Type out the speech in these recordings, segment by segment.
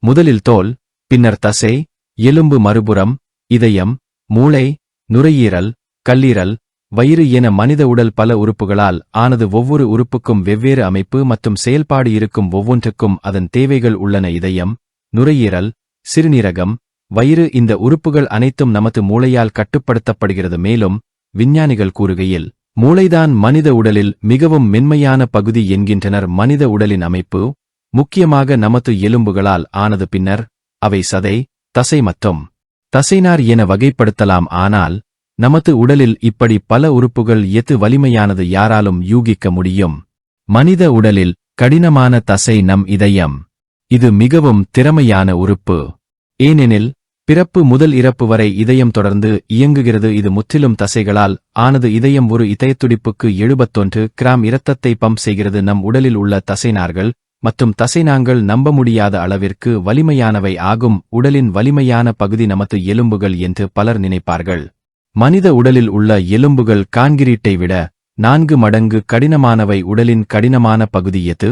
முதலில் தோல், பின்னர் தசை, எலும்பு, மறுபுறம் இதயம், மூளை, நுரையீரல், கல்லீரல், வயிறு என மனித உடல் பல உறுப்புகளால் ஆனது. ஒவ்வொரு உறுப்புக்கும் வெவ்வேறு அமைப்பு மற்றும் செயல்பாடு இருக்கும். ஒவ்வொன்றுக்கும் அதன் தேவைகள் உள்ளன. இதயம், நுரையீரல், சிறுநீரகம், வயிறு, இந்த உறுப்புகள் அனைத்தும் நமது மூளையால் கட்டுப்படுத்தப்படுகிறது. மேலும் விஞ்ஞானிகள் கூறுகையில் மூளைதான் மனித உடலில் மிகவும் மென்மையான பகுதி என்கின்றனர். மனித உடலின் அமைப்பு முக்கியமாக நமது எலும்புகளால் ஆனது. பின்னர் அவை சதை, தசை மற்றும் தசைநார் என வகைப்படுத்தலாம். ஆனால் நமது உடலில் இப்படி பல உறுப்புகள் எது வலிமையானது யாராலும் யூகிக்க முடியும்? மனித உடலில் கடினமான தசை நம் இதயம். இது மிகவும் திறமையான உறுப்பு. ஏனெனில் பிறப்பு முதல் இறப்பு வரை இதயம் தொடர்ந்து இயங்குகிறது. இது முற்றிலும் தசைகளால் ஆனது. இதயம் ஒரு இதயத்துடிப்புக்கு 71 கிராம் இரத்தத்தை பம்ப் செய்கிறது. நம் உடலில் உள்ள தசைநார்கள் மற்றும் தசைநாங்கள் நம்ப முடியாத அளவிற்கு வலிமையானவை ஆகும். உடலின் வலிமையான பகுதி நமது எலும்புகள் என்று பலர் நினைப்பார்கள். மனித உடலில் உள்ள எலும்புகள் கான்கிரீட்டை விட 4 மடங்கு கடினமானவை. உடலின் கடினமான பகுதி எது?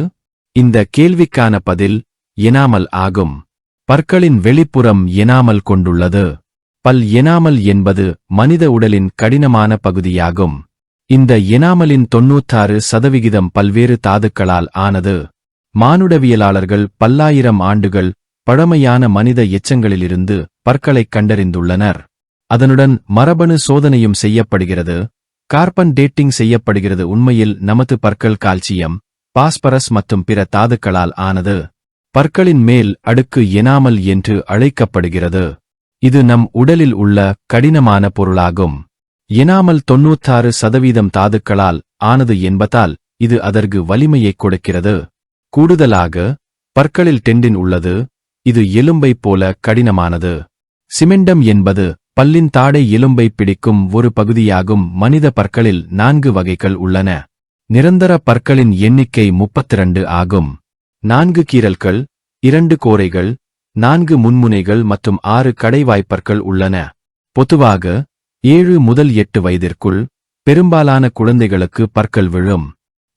இந்த கேள்விக்கான பதில் எனாமல் ஆகும். பற்களின் வெளிப்புறம் எனாமல் கொண்டுள்ளது. பல் எனாமல் என்பது மனித உடலின் கடினமான பகுதியாகும். இந்த எனாமலின் 96% பல்வேறு தாதுக்களால் ஆனது. மானுடவியலாளர்கள் பல்லாயிரம் ஆண்டுகள் பழமையான மனித எச்சங்களிலிருந்து பற்களைக் கண்டறிந்துள்ளனர். அதனுடன் மரபணு சோதனையும் செய்யப்படுகிறது. கார்பன் டேட்டிங் செய்யப்படுகிறது. உண்மையில் நமது பற்கள் கால்சியம், பாஸ்பரஸ் மற்றும் பிற தாதுக்களால் ஆனது. பற்களின் மேல் அடுக்கு எனாமல் என்று அழைக்கப்படுகிறது. இது நம் உடலில் உள்ள கடினமான பொருளாகும். எனாமல் 96% தாதுக்களால் ஆனது என்பதால் இது அதற்கு வலிமையைக் கொடுக்கிறது. கூடுதலாக பற்களில் டெண்டின் உள்ளது. இது எலும்பைப் போல கடினமானது. சிமெண்டம் என்பது பல்லின் தாடை எலும்பை பிடிக்கும் ஒரு பகுதியாகும். மனித பற்களில் 4 வகைகள் உள்ளன. நிரந்தர பற்களின் எண்ணிக்கை 32 ஆகும். 4 கீறல்கள், 2 கோரைகள், 4 முன்முனைகள் மற்றும் 6 கடைவாய்ப்பற்கள் உள்ளன. பொதுவாக 7 முதல் 8 வயதிற்குள் பெரும்பாலான குழந்தைகளுக்கு பற்கள் விழும்.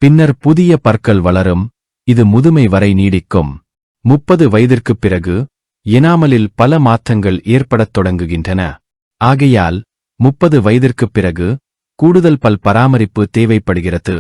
பின்னர் புதிய பற்கள் வளரும். இது முதுமை வரை நீடிக்கும். 30 வயதிற்குப் பிறகு எனாமலில் பல மாற்றங்கள் ஏற்படத் தொடங்குகின்றன. ஆகையால் 30 வயதிற்குப் பிறகு கூடுதல் பல் பராமரிப்பு தேவைப்படுகிறது.